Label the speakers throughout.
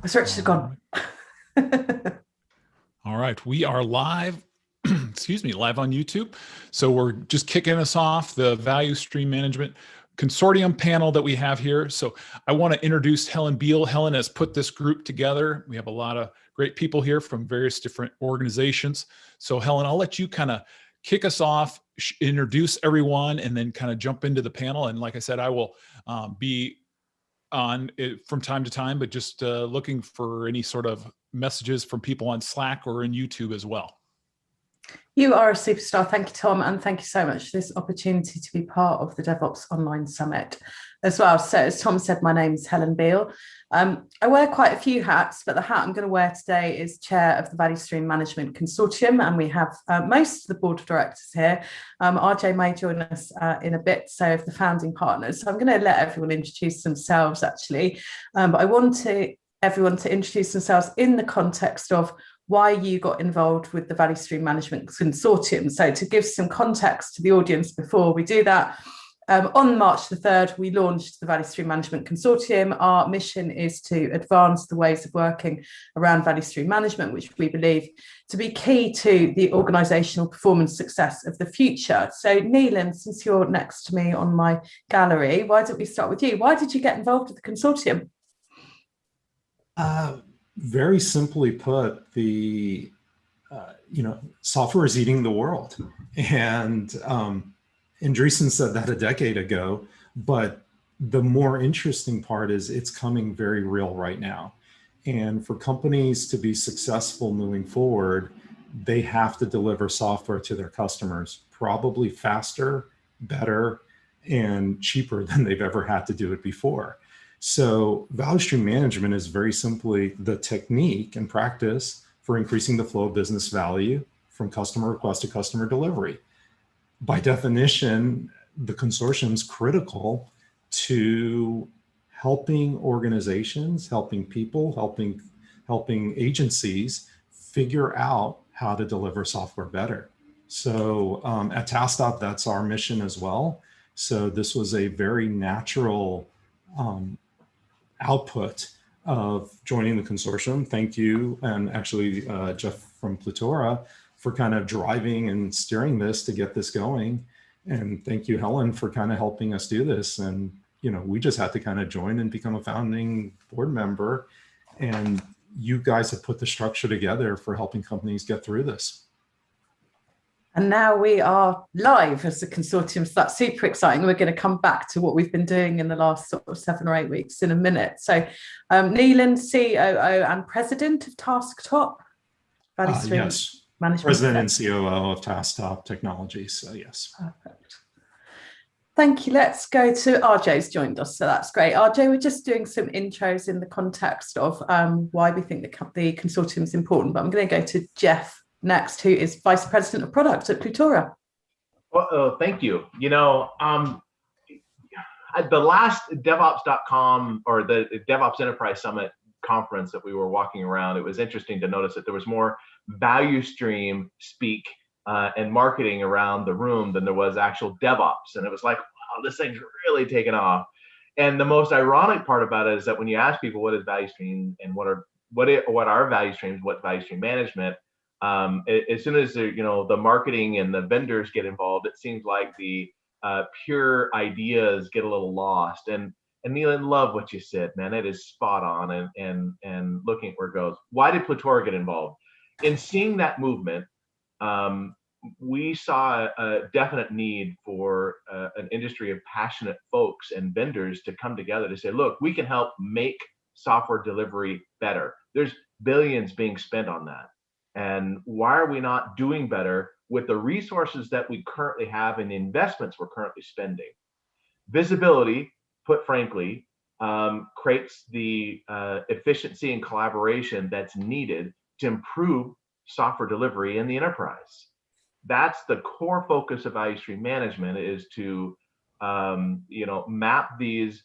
Speaker 1: Research is gone.
Speaker 2: All right, we are live, excuse me, live on YouTube. So we're just kicking us off, the Value Stream Management Consortium panel that we have here. So I want to introduce Helen Beal. Helen has put this group together. We have a lot of great people here from various different organizations. So Helen, I'll let you kind of kick us off, introduce everyone, and then kind of jump into the panel. And like I said, I will be on it from time to time, but just looking for any sort of messages from people on Slack or in YouTube as well.
Speaker 1: You are a superstar. Thank you, Tom. And thank you so much for this opportunity to be part of the DevOps Online Summit as well. So as Tom said, my name is Helen Beal. I wear quite a few hats, but the hat I'm going to wear today is chair of the Value Stream Management Consortium. And we have most of the board of directors here. RJ may join us in a bit, so of the founding partners. So I'm going to let everyone introduce themselves actually. But I want everyone to introduce themselves in the context of why you got involved with the Value Stream Management Consortium. So to give some context to the audience before we do that, on March the 3rd, we launched the Value Stream Management Consortium. Our mission is to advance the ways of working around value stream management, which we believe to be key to the organisational performance success of the future. So Neelan, since you're next to me on my gallery, why don't we start with you? Why did you get involved with the consortium?
Speaker 3: Very simply put, the software is eating the world, and Andreessen said that a decade ago. But the more interesting part is it's coming very real right now, and for companies to be successful moving forward, they have to deliver software to their customers probably faster, better, and cheaper than they've ever had to do it before. So value stream management is very simply the technique and practice for increasing the flow of business value from customer request to customer delivery. By definition, the consortium is critical to helping organizations, helping people, helping agencies figure out how to deliver software better. So at TaskTop, that's our mission as well. So this was a very natural output of joining the consortium. Thank you, and actually Jeff from Plutora for kind of driving and steering this to get this going. And thank you, Helen, for kind of helping us do this. And we just had to kind of join and become a founding board member. And you guys have put the structure together for helping companies get through this.
Speaker 1: And now we are live as a consortium, so that's super exciting. We're going to come back to what we've been doing in the last sort of 7 or 8 weeks in a minute. So Neelan, COO and President of TaskTop.
Speaker 3: Yes,
Speaker 1: Management
Speaker 3: President and COO of TaskTop Technologies, so yes.
Speaker 1: Perfect. Thank you. Let's go to RJ's joined us, so that's great. RJ, we're just doing some intros in the context of why we think the consortium is important, but I'm going to go to Jeff next, who is Vice President of Product at Plutora.
Speaker 4: Well, thank you. At the last DevOps.com or the DevOps Enterprise Summit conference that we were walking around, it was interesting to notice that there was more value stream speak and marketing around the room than there was actual DevOps. And it was like, wow, this thing's really taken off. And the most ironic part about it is that when you ask people what is value stream and what are value streams, what value stream management, as soon as the marketing and the vendors get involved, it seems like the pure ideas get a little lost. And Neelan, love what you said, man. It is spot on. And looking at where it goes. Why did Plutora get involved? In seeing that movement, we saw a definite need for an industry of passionate folks and vendors to come together to say, look, we can help make software delivery better. There's billions being spent on that. And why are we not doing better with the resources that we currently have and the investments we're currently spending? Visibility, put frankly, creates the efficiency and collaboration that's needed to improve software delivery in the enterprise. That's the core focus of value stream management, is to map these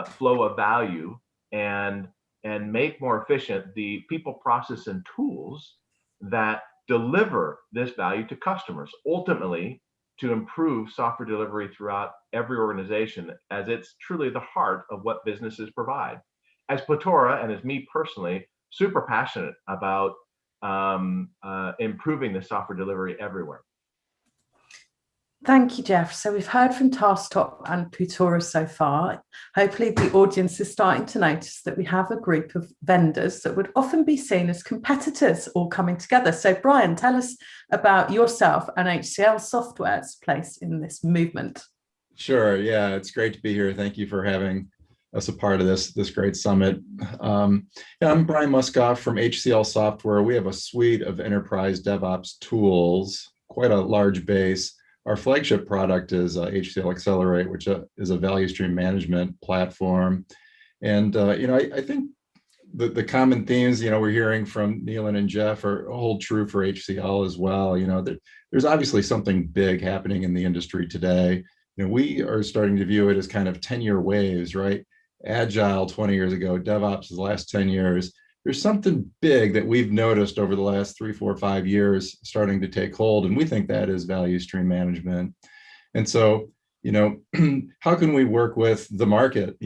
Speaker 4: flow of value and make more efficient the people, process, and tools that deliver this value to customers, ultimately to improve software delivery throughout every organization, as it's truly the heart of what businesses provide. as Platora and as me personally, super passionate about improving the software delivery everywhere.
Speaker 1: Thank you, Jeff. So we've heard from TaskTop and Platora so far. Hopefully the audience is starting to notice that we have a group of vendors that would often be seen as competitors all coming together. So Brian, tell us about yourself and HCL Software's place in this movement.
Speaker 5: Sure. Yeah, it's great to be here. Thank you for having us a part of this great summit. Yeah, I'm Brian Muskoff from HCL Software. We have a suite of enterprise DevOps tools, quite a large base. Our flagship product is HCL Accelerate, which is a value stream management platform. And I think the common themes we're hearing from Neelan and Jeff hold true for HCL as well. There's obviously something big happening in the industry today. We are starting to view it as kind of 10-year waves, right? Agile 20 years ago, DevOps the last 10 years. There's something big that we've noticed over the last 3, 4, 5 years starting to take hold, and we think that is value stream management. And so, how can we work with the market?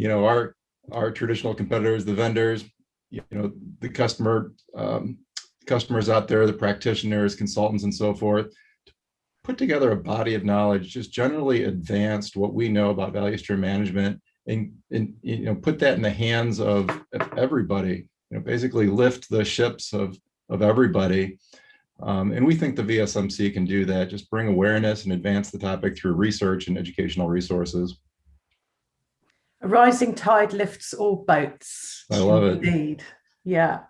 Speaker 5: Our traditional competitors, the vendors, the customers out there, the practitioners, consultants, and so forth, to put together a body of knowledge, just generally advanced what we know about value stream management, and put that in the hands of everybody. Basically lift the ships of everybody. And we think the VSMC can do that, just bring awareness and advance the topic through research and educational resources.
Speaker 1: A rising tide lifts all boats.
Speaker 5: I love it.
Speaker 1: Indeed. Yeah.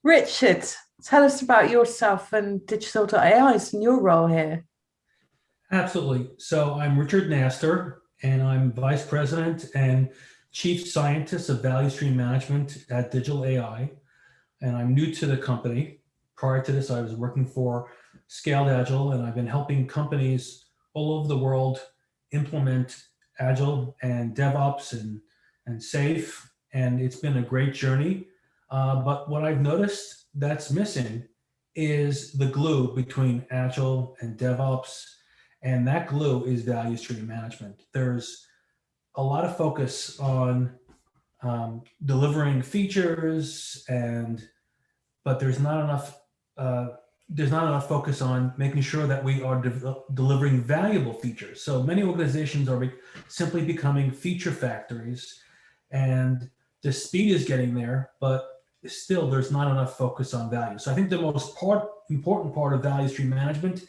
Speaker 1: Richard, tell us about yourself and digital.ai's and your role here.
Speaker 6: Absolutely. So I'm Richard Naster, and I'm Vice President and Chief Scientist of Value Stream Management at Digital AI, and I'm new to the company. Prior to this, I was working for Scaled Agile, and I've been helping companies all over the world implement Agile and DevOps and SAFe, and it's been a great journey. But what I've noticed that's missing is the glue between Agile and DevOps, and that glue is value stream management. There's a lot of focus on delivering features, but there's not enough focus on making sure that we are delivering valuable features. So many organizations are simply becoming feature factories, and the speed is getting there, but still there's not enough focus on value. So I think the most important part of value stream management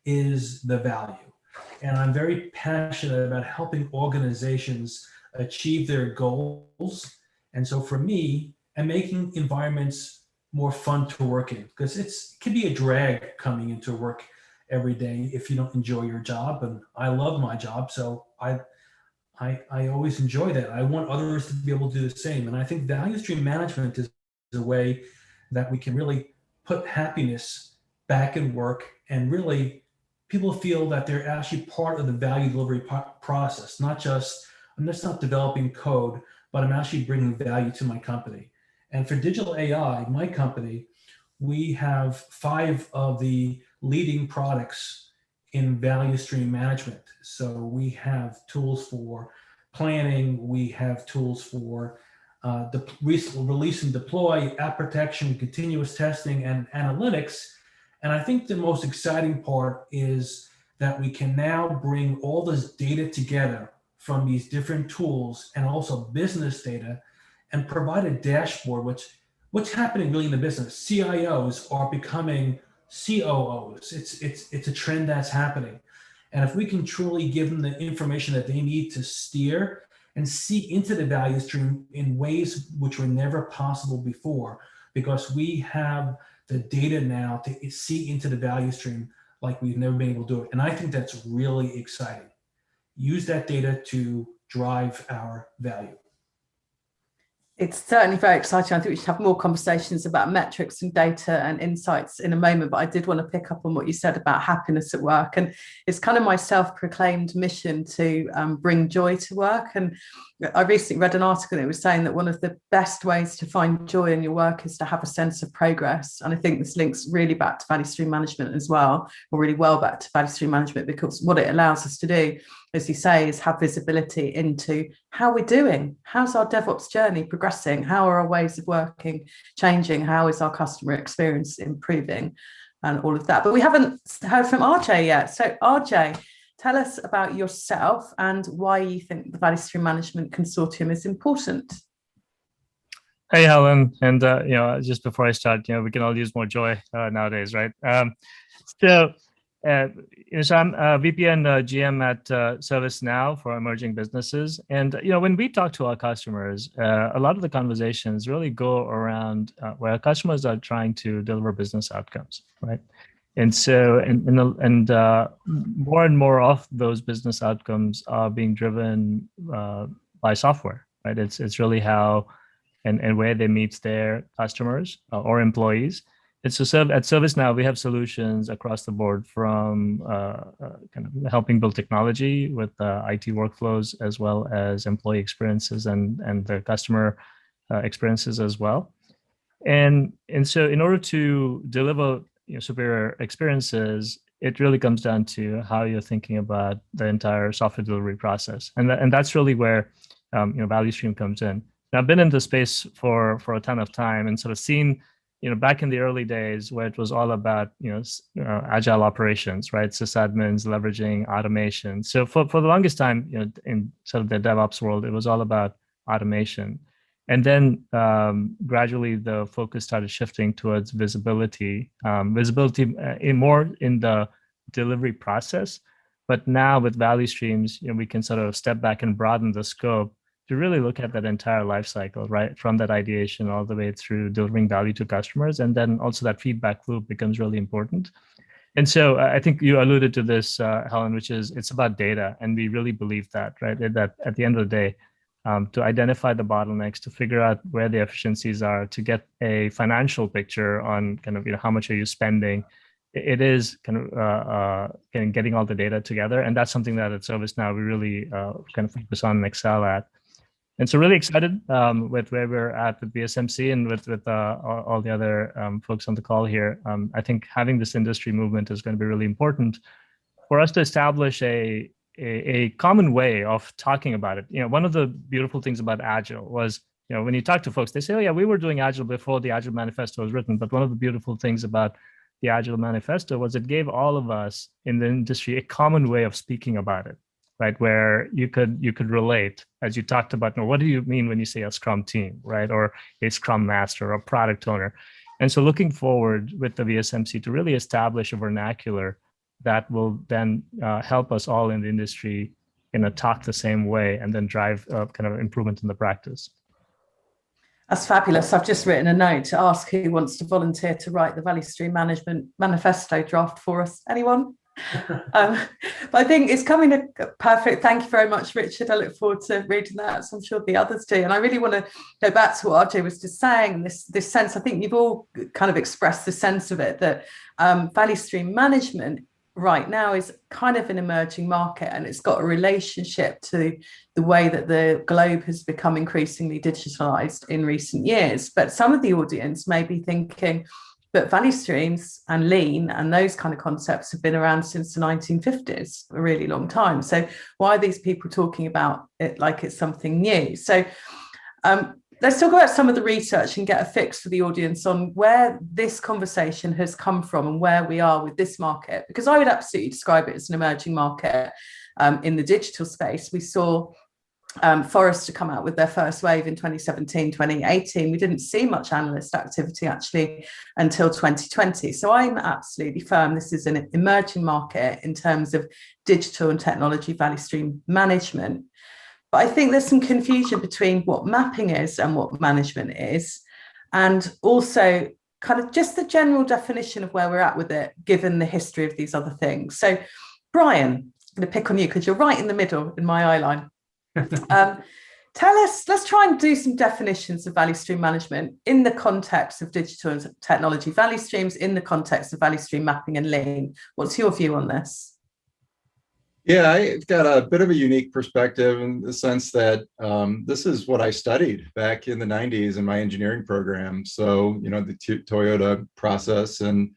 Speaker 6: is the value. And I'm very passionate about helping organizations achieve their goals. And so for me, I'm making environments more fun to work in, because it can be a drag coming into work every day if you don't enjoy your job. And I love my job, so I always enjoy that. I want others to be able to do the same. And I think value stream management is a way that we can really put happiness back in work, and really people feel that they're actually part of the value delivery process. I'm just not developing code, but I'm actually bringing value to my company. And for Digital AI, my company, we have 5 of the leading products in value stream management. So we have tools for planning, we have tools for release and deploy, app protection, continuous testing, and analytics. And I think the most exciting part is that we can now bring all this data together from these different tools, and also business data, and provide a dashboard, what's happening really in the business. CIOs are becoming COOs. It's a trend that's happening. And if we can truly give them the information that they need to steer and see into the value stream in ways which were never possible before, because we have the data now to see into the value stream like we've never been able to do it. And I think that's really exciting. Use that data to drive our value.
Speaker 1: It's certainly very exciting. I think we should have more conversations about metrics and data and insights in a moment, but I did want to pick up on what you said about happiness at work. And it's kind of my self-proclaimed mission to bring joy to work. And I recently read an article that was saying that one of the best ways to find joy in your work is to have a sense of progress. And I think this links really back to value stream management as well, or really well back to value stream management, because what it allows us to do, as you say, is have visibility into how we're doing. How's our DevOps journey progressing? progressing? How are our ways of working changing? How is our customer experience improving? And all of that. But we haven't heard from RJ yet. So RJ, tell us about yourself and why you think the Value Stream Management Consortium is important.
Speaker 7: Hey, Helen. And, just before I start, we can all use more joy nowadays, right? So I'm VP and GM at ServiceNow for emerging businesses. And, when we talk to our customers, a lot of the conversations really go around where our customers are trying to deliver business outcomes, right? And so, and more and more of those business outcomes are being driven by software, right? It's really how and where they meet their customers or employees. It's at ServiceNow, we have solutions across the board from kind of helping build technology with IT workflows, as well as employee experiences and the customer experiences as well. And so in order to deliver superior experiences, it really comes down to how you're thinking about the entire software delivery process. And that's really where Value Stream comes in. Now, I've been in the space for a ton of time and sort of seen, back in the early days where it was all about, agile operations, right? Sysadmins leveraging automation. So for the longest time, in sort of the DevOps world, it was all about automation. And then gradually the focus started shifting towards visibility more in the delivery process. But now with Value Streams, we can sort of step back and broaden the scope to really look at that entire life cycle, right? From that ideation all the way through delivering value to customers. And then also that feedback loop becomes really important. And so I think you alluded to this, Helen, which is it's about data. And we really believe that, right? That at the end of the day, to identify the bottlenecks, to figure out where the efficiencies are, to get a financial picture on kind of, how much are you spending. It is kind of getting all the data together. And that's something that at ServiceNow, we really kind of focus on and excel at. And so really excited with where we're at with BSMC and with all the other folks on the call here. I think having this industry movement is going to be really important for us to establish a common way of talking about it. One of the beautiful things about Agile was, when you talk to folks, they say, oh yeah, we were doing Agile before the Agile Manifesto was written. But one of the beautiful things about the Agile Manifesto was it gave all of us in the industry a common way of speaking about it, right? Where you could relate, as you talked about, what do you mean when you say a Scrum team, right? Or a Scrum Master or a product owner. And so looking forward with the VSMC to really establish a vernacular that will then help us all in the industry talk the same way and then drive kind of improvement in the practice.
Speaker 1: That's fabulous. I've just written a note to ask who wants to volunteer to write the Value Stream Management Manifesto draft for us. Anyone? But I think it's coming a perfect. Thank you very much, Richard. I look forward to reading that, as I'm sure the others do. And I really want to go back to what RJ was just saying, this sense. I think you've all kind of expressed the sense of it, that Value Stream Management right now is kind of an emerging market, and it's got a relationship to the way that the globe has become increasingly digitalized in recent years. But some of the audience may be thinking, but value streams and lean and those kind of concepts have been around since the 1950s, a really long time. So why are these people talking about it like it's something new? So let's talk about some of the research and get a fix for the audience on where this conversation has come from and where we are with this market, because I would absolutely describe it as an emerging market in the digital space. We saw Forrester come out with their first wave in 2017, 2018. We didn't see much analyst activity actually until 2020. So I'm absolutely firm this is an emerging market in terms of digital and technology value stream management. But I think there's some confusion between what mapping is and what management is, and also kind of just the general definition of where we're at with it, given the history of these other things. So Brian, I'm going to pick on you because you're right in the middle in my eye line. Tell us, let's try and do some definitions of value stream management in the context of digital and technology value streams, in the context of value stream mapping and lean. What's your view on this?
Speaker 5: Yeah, I've got a bit of a unique perspective in the sense that this is what I studied back in the 90s in my engineering program. So, the Toyota process and,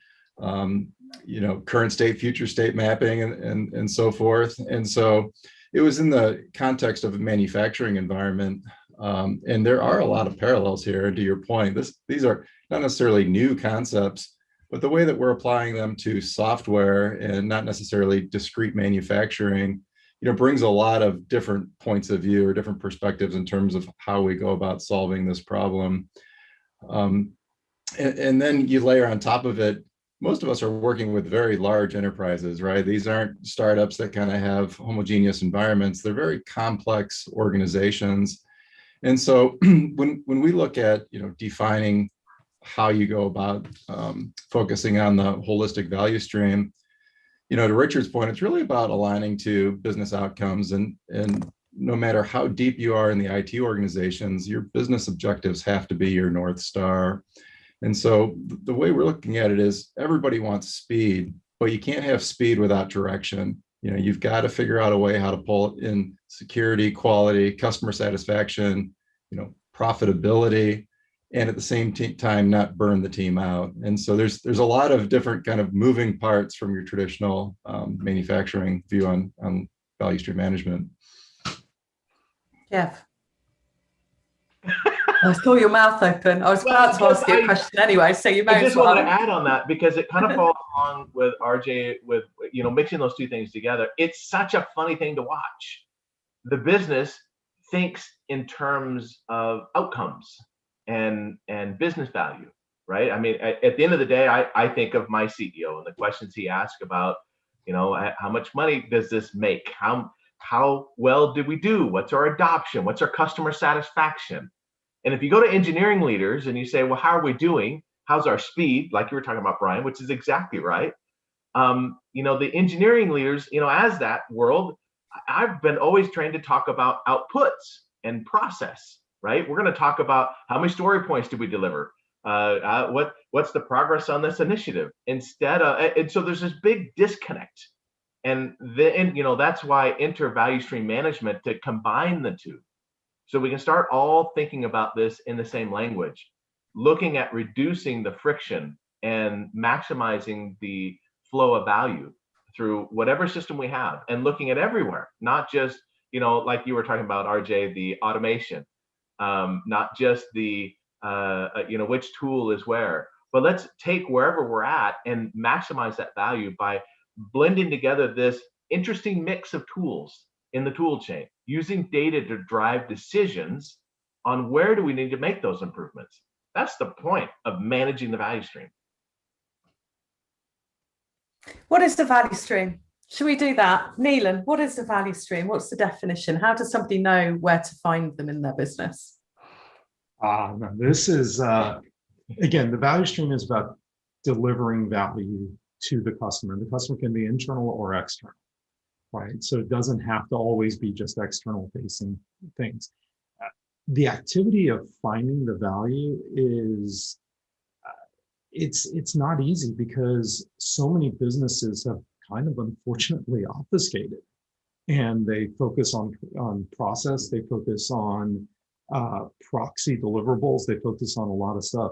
Speaker 5: current state, future state mapping and so forth. And so it was in the context of a manufacturing environment. And there are a lot of parallels here. To your point, these are not necessarily new concepts, but the way that we're applying them to software and not necessarily discrete manufacturing, brings a lot of different points of view or different perspectives in terms of how we go about solving this problem. And then you layer on top of it, most of us are working with very large enterprises, right? These aren't startups that kind of have homogeneous environments. They're very complex organizations. And so when we look at, defining how you go about focusing on the holistic value stream, to Richard's point, it's really about aligning to business outcomes. And no matter how deep you are in the IT organizations, your business objectives have to be your North Star. And so the way we're looking at it is everybody wants speed, but you can't have speed without direction. You've got to figure out a way how to pull in security, quality, customer satisfaction, profitability, and at the same time, not burn the team out. And so there's a lot of different kind of moving parts from your traditional manufacturing view on value stream management.
Speaker 1: Jeff. I saw your mouth open. I was about to ask you a question anyway, so you may
Speaker 4: I just
Speaker 1: as well.
Speaker 4: want to add on that because it kind of falls along with RJ with mixing those two things together. It's such a funny thing to watch. The business thinks in terms of outcomes and business value, right? I mean, at the end of the day, I think of my CEO and the questions he asks about, how much money does this make? How well did we do? What's our adoption? What's our customer satisfaction? And if you go to engineering leaders and you say, well, how are we doing? How's our speed? Like you were talking about, Brian, which is exactly right. The engineering leaders, as that world, I've been always trained to talk about outputs and process, right? We're going to talk about how many story points did we deliver? What's the progress on this initiative? And so there's this big disconnect. And then, that's why enter value stream management to combine the two. So we can start all thinking about this in the same language, looking at reducing the friction and maximizing the flow of value through whatever system we have and looking at everywhere, not just, like you were talking about, RJ, the automation, not just the, which tool is where, but let's take wherever we're at and maximize that value by blending together this interesting mix of tools in the tool chain, using data to drive decisions on where do we need to make those improvements. That's the point of managing the value stream.
Speaker 1: What is the value stream? Should we do that? Neelan, what is the value stream? What's the definition? How does somebody know where to find them in their business?
Speaker 3: No, this is, again, the value stream is about delivering value to the customer. The customer can be internal or external, right? So it doesn't have to always be just external facing things. The activity of finding the value is, it's not easy because so many businesses have kind of unfortunately obfuscated, and they focus on process, they focus on proxy deliverables, they focus on a lot of stuff.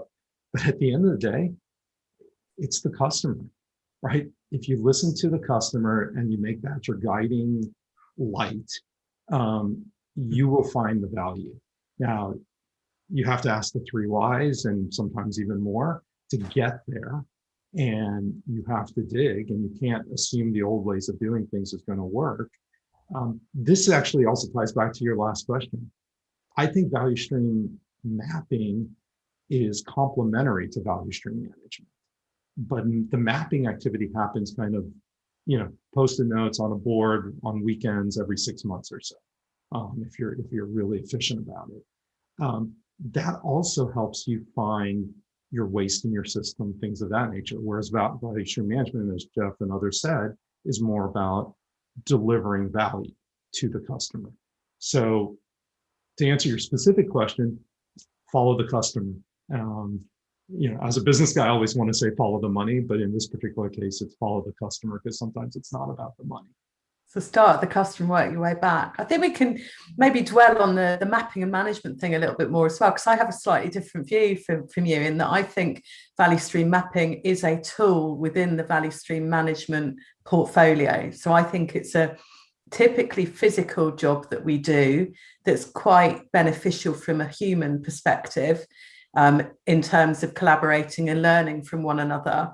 Speaker 3: But at the end of the day, it's the customer, right? If you listen to the customer and you make that your guiding light, you will find the value. Now, you have to ask the 3 whys and sometimes even more to get there. And you have to dig, and you can't assume the old ways of doing things is going to work. This actually also ties back to your last question. I think value stream mapping is complementary to value stream management. But the mapping activity happens kind of, post-it notes on a board on weekends every 6 months or so, if you're really efficient about it. That also helps you find your waste in your system, things of that nature. Whereas value stream management, as Jeff and others said, is more about delivering value to the customer. So to answer your specific question, follow the customer. As a business guy, I always want to say follow the money, but in this particular case, it's follow the customer, because sometimes it's not about the money.
Speaker 1: So start at the customer, work your way back. I think we can maybe dwell on the mapping and management thing a little bit more as well, because I have a slightly different view from you, in that I think value stream mapping is a tool within the value stream management portfolio. So I think it's a typically physical job that we do that's quite beneficial from a human perspective, in terms of collaborating and learning from one another.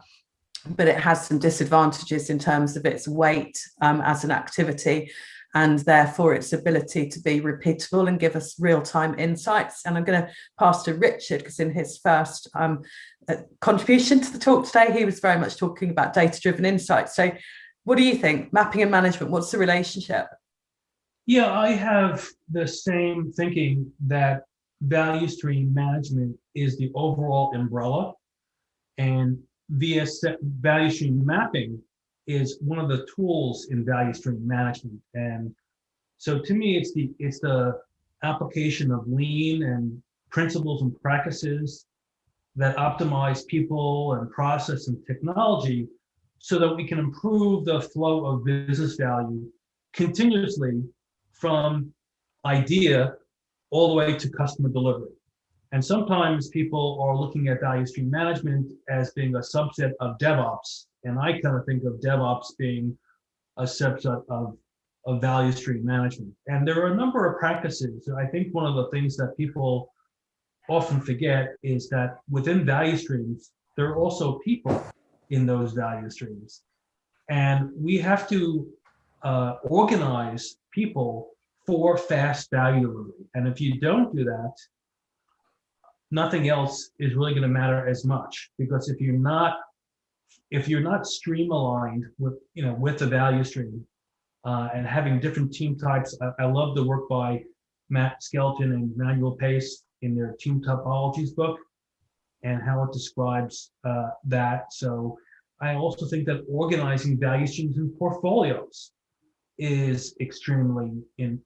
Speaker 1: But it has some disadvantages in terms of its weight as an activity, and therefore its ability to be repeatable and give us real-time insights. And I'm going to pass to Richard, because in his first contribution to the talk today, he was very much talking about data-driven insights. So what do you think? Mapping and management, what's the relationship?
Speaker 6: Yeah, I have the same thinking that value stream management is the overall umbrella, and value stream mapping is one of the tools in value stream management. And so to me, it's the application of lean and principles and practices that optimize people and process and technology so that we can improve the flow of business value continuously from idea all the way to customer delivery. And sometimes people are looking at value stream management as being a subset of DevOps. And I kind of think of DevOps being a subset of value stream management. And there are a number of practices. I think one of the things that people often forget is that within value streams, there are also people in those value streams. And we have to organize people for fast value delivery. And if you don't do that, nothing else is really going to matter as much, because if you're not streamlined with the value stream and having different team types. I love the work by Matt Skelton and Manuel Pace in their team topologies book and how it describes that. So I also think that organizing value streams in portfolios is extremely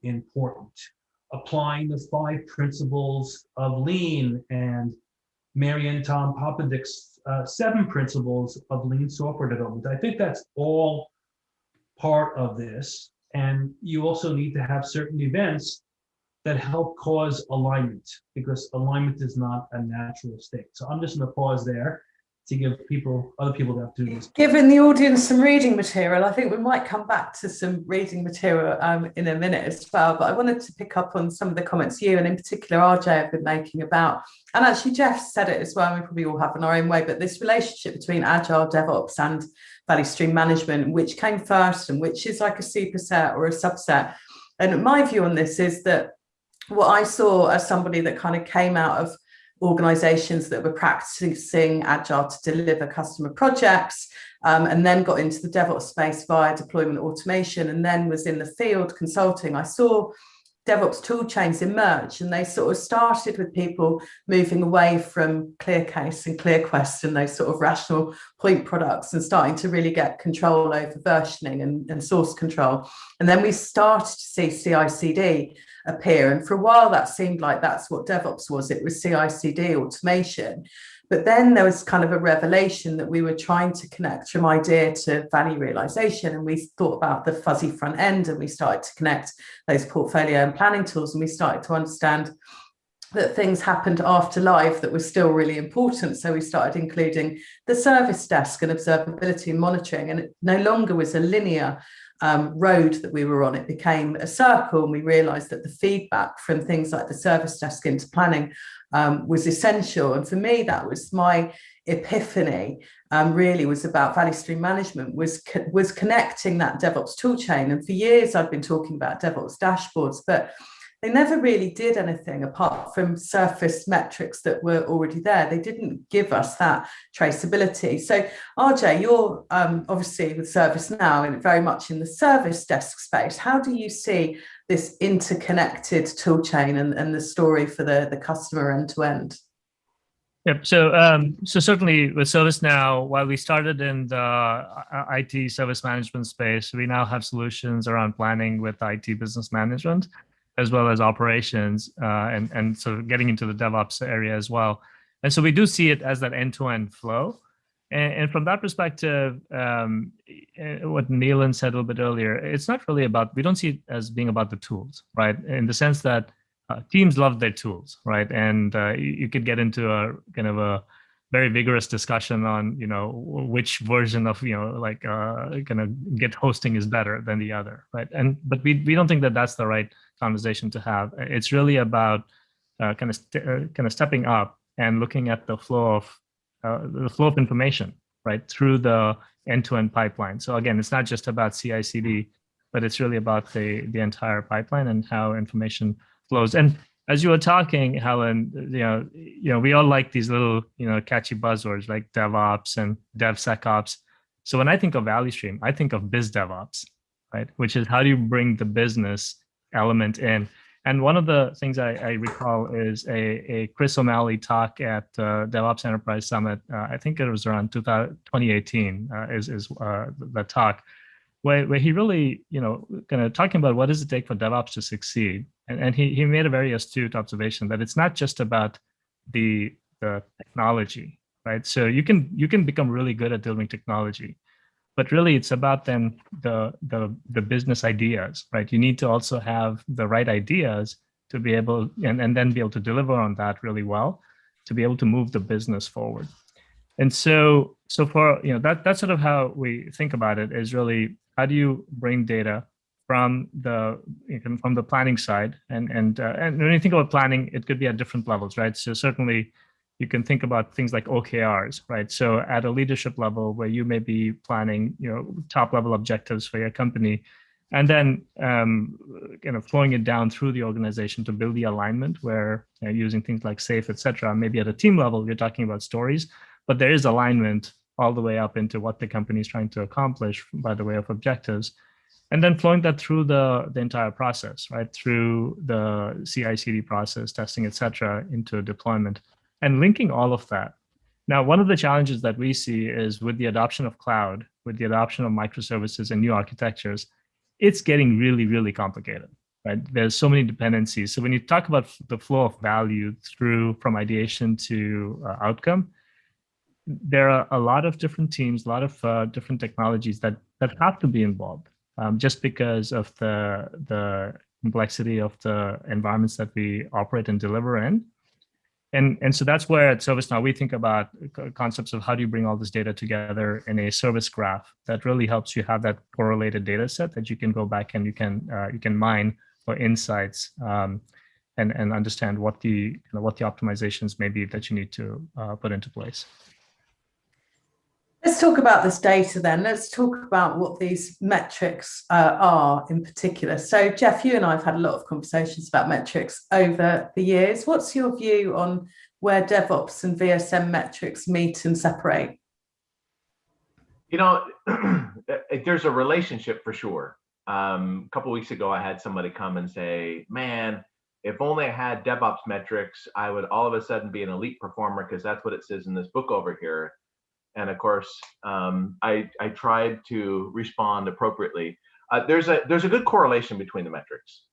Speaker 6: important. Applying the 5 principles of lean and Mary and Tom Popadick's 7 principles of lean software development. I think that's all part of this. And you also need to have certain events that help cause alignment, because alignment is not a natural state. So I'm just going to pause there to give other people the opportunity.
Speaker 1: Giving the audience some reading material. I think we might come back to some reading material in a minute as well, but I wanted to pick up on some of the comments you and in particular RJ have been making about, and actually Jeff said it as well, we probably all have in our own way, but this relationship between Agile, DevOps and value stream management, which came first and which is like a superset or a subset. And my view on this is that what I saw as somebody that kind of came out of organizations that were practicing Agile to deliver customer projects, and then got into the DevOps space via deployment automation, and then was in the field consulting. I saw DevOps tool chains emerge, and they sort of started with people moving away from ClearCase and ClearQuest and those sort of rational point products and starting to really get control over versioning and source control. And then we started to see CI/CD appear. And for a while, that seemed like that's what DevOps was. It was CI/CD automation. But then there was kind of a revelation that we were trying to connect from idea to value realization. And we thought about the fuzzy front end, and we started to connect those portfolio and planning tools. And we started to understand that things happened after live that were still really important. So we started including the service desk and observability and monitoring. And it no longer was a linear road that we were on. It became a circle, and we realized that the feedback from things like the service desk into planning was essential. And for me, that was my epiphany, really was about value stream management, was connecting that DevOps tool chain. And for years I'd been talking about DevOps dashboards, but they never really did anything apart from surface metrics that were already there. They didn't give us that traceability. So RJ, you're obviously with ServiceNow and very much in the service desk space. How do you see this interconnected tool chain and the story for the customer end to end?
Speaker 7: Yep. So certainly with ServiceNow, while we started in the IT service management space, we now have solutions around planning with IT business management, as well as operations, and so getting into the DevOps area as well. And so we do see it as that end-to-end flow. And from that perspective, what Neelan said a little bit earlier, it's not really about, we don't see it as being about the tools, right? In the sense that teams love their tools, right? And you could get into a kind of very vigorous discussion on, which version of, like kind of Git hosting is better than the other, right? But we don't think that that's the right conversation to have. It's really about kind of stepping up and looking at the flow of information, right, through the end-to-end pipeline. So again, it's not just about CI/CD, but it's really about the entire pipeline and how information flows. And as you were talking, Helen, we all like these little, catchy buzzwords like DevOps and DevSecOps. So when I think of Value Stream, I think of biz DevOps, right? Which is how do you bring the business element in? And one of the things I recall is a Chris O'Malley talk at DevOps Enterprise Summit. I think it was around 2018 is the talk, where he really, kind of talking about what does it take for DevOps to succeed. And he made a very astute observation that it's not just about the technology, right? So you can become really good at building technology, but really it's about then the business ideas, right? You need to also have the right ideas to be able, and then be able to deliver on that really well, to be able to move the business forward. And so for, that's sort of how we think about it, is really how do you bring data from the planning side, and when you think about planning, it could be at different levels, right? So certainly you can think about things like OKRs, right? So at a leadership level where you may be planning, top level objectives for your company, and then kind of flowing it down through the organization to build the alignment where using things like SAFe, et cetera. Maybe at a team level, you're talking about stories, but there is alignment all the way up into what the company is trying to accomplish by the way of objectives. And then flowing that through the entire process, right? Through the CI/CD process, testing, et cetera, into deployment, and linking all of that. Now, one of the challenges that we see is with the adoption of cloud, with the adoption of microservices and new architectures, it's getting really, really complicated, right? There's so many dependencies. So when you talk about the flow of value from ideation to outcome, there are a lot of different teams, a lot of different technologies that have to be involved. Just because of the complexity of the environments that we operate and deliver in. And so that's where at ServiceNow, we think about concepts of how do you bring all this data together in a service graph that really helps you have that correlated data set that you can go back and you can mine for insights and understand what the optimizations may be that you need to put into place.
Speaker 1: Let's talk about this data then. Let's talk about what these metrics are in particular. So Jeff, you and I have had a lot of conversations about metrics over the years. What's your view on where DevOps and VSM metrics meet and separate?
Speaker 4: There's a relationship for sure. A couple of weeks ago, I had somebody come and say, man, if only I had DevOps metrics, I would all of a sudden be an elite performer because that's what it says in this book over here. And of course, I tried to respond appropriately. There's a good correlation between the metrics.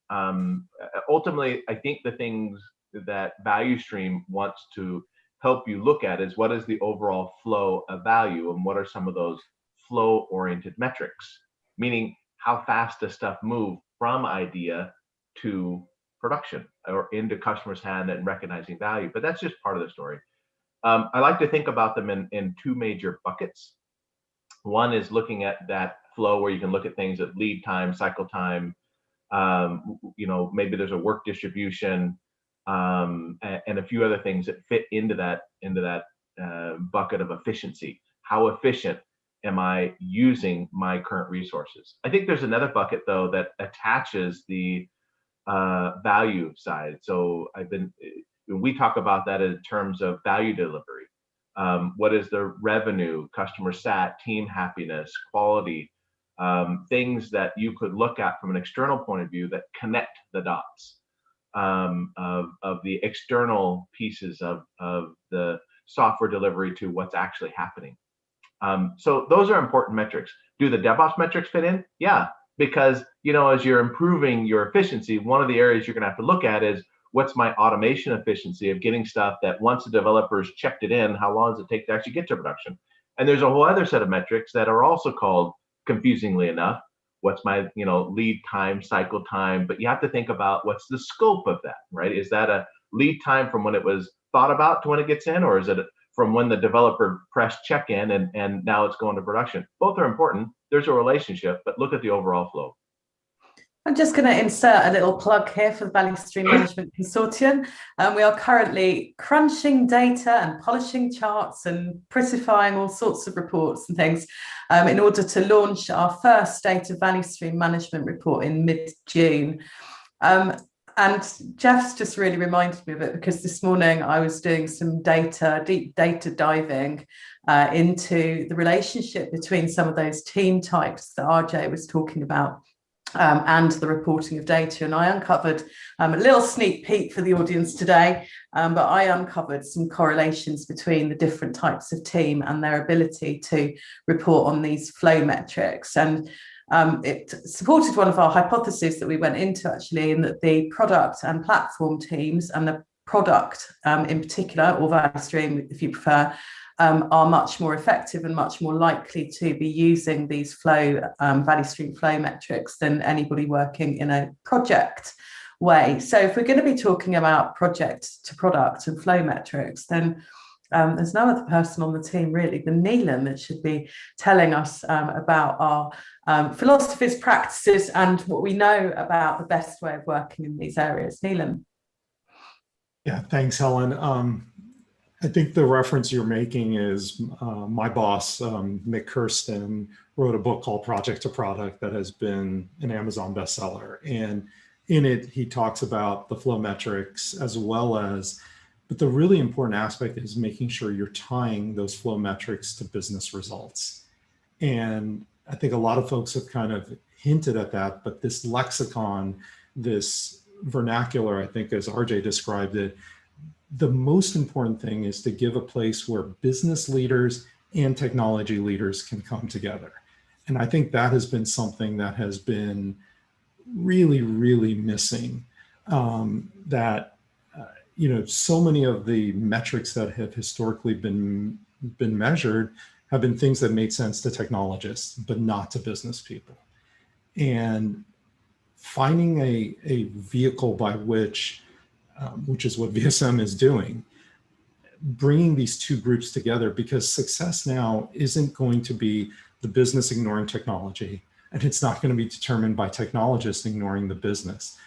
Speaker 4: Ultimately, I think the things that Value Stream wants to help you look at is what is the overall flow of value, and what are some of those flow-oriented metrics, meaning how fast does stuff move from idea to production or into customer's hand and recognizing value. But that's just part of the story. I like to think about them in two major buckets. One is looking at that flow where you can look at things at lead time, cycle time, maybe there's a work distribution, and a few other things that fit into that bucket of efficiency. How efficient am I using my current resources? I think there's another bucket though that attaches the value side. So we talk about that in terms of value delivery. What is the revenue, customer sat, team happiness, quality, things that you could look at from an external point of view that connect the dots of the external pieces of the software delivery to what's actually happening. So those are important metrics. Do the DevOps metrics fit in? Yeah, because as you're improving your efficiency, one of the areas you're going to have to look at is what's my automation efficiency of getting stuff that once the developers checked it in, how long does it take to actually get to production? And there's a whole other set of metrics that are also called, confusingly enough, what's my lead time, cycle time, but you have to think about what's the scope of that, right? Is that a lead time from when it was thought about to when it gets in, or is it from when the developer pressed check-in and now it's going to production. Both are important. There's a relationship, but look at the overall flow.
Speaker 1: I'm just going to insert a little plug here for the Value Stream Management Consortium. We are currently crunching data and polishing charts and prettifying all sorts of reports and things in order to launch our first data value stream management report in mid-June. And Jeff's just really reminded me of it, because this morning I was doing some deep data diving into the relationship between some of those team types that RJ was talking about. And the reporting of data. And I uncovered a little sneak peek for the audience today, but I uncovered some correlations between the different types of team and their ability to report on these flow metrics. And it supported one of our hypotheses that we went into, actually, in that the product and platform teams, and the product in particular, or value stream if you prefer, are much more effective and much more likely to be using these value stream flow metrics than anybody working in a project way. So if we're going to be talking about project to product and flow metrics, then there's no other person on the team really than Neelan that should be telling us about our philosophies, practices, and what we know about the best way of working in these areas. Neelan.
Speaker 3: Yeah, thanks, Helen. I think the reference you're making is my boss, Mick Kirsten, wrote a book called Project to Product that has been an Amazon bestseller. And in it, he talks about the flow metrics as well as, but the really important aspect is making sure you're tying those flow metrics to business results. And I think a lot of folks have kind of hinted at that, but this lexicon, this vernacular, I think, as RJ described it, the most important thing is to give a place where business leaders and technology leaders can come together. And I think that has been something that has been really, really missing. So many of the metrics that have historically been measured have been things that made sense to technologists, but not to business people. And finding a vehicle by which is what VSM is doing, bringing these two groups together, because success now isn't going to be the business ignoring technology, and it's not going to be determined by technologists ignoring the business.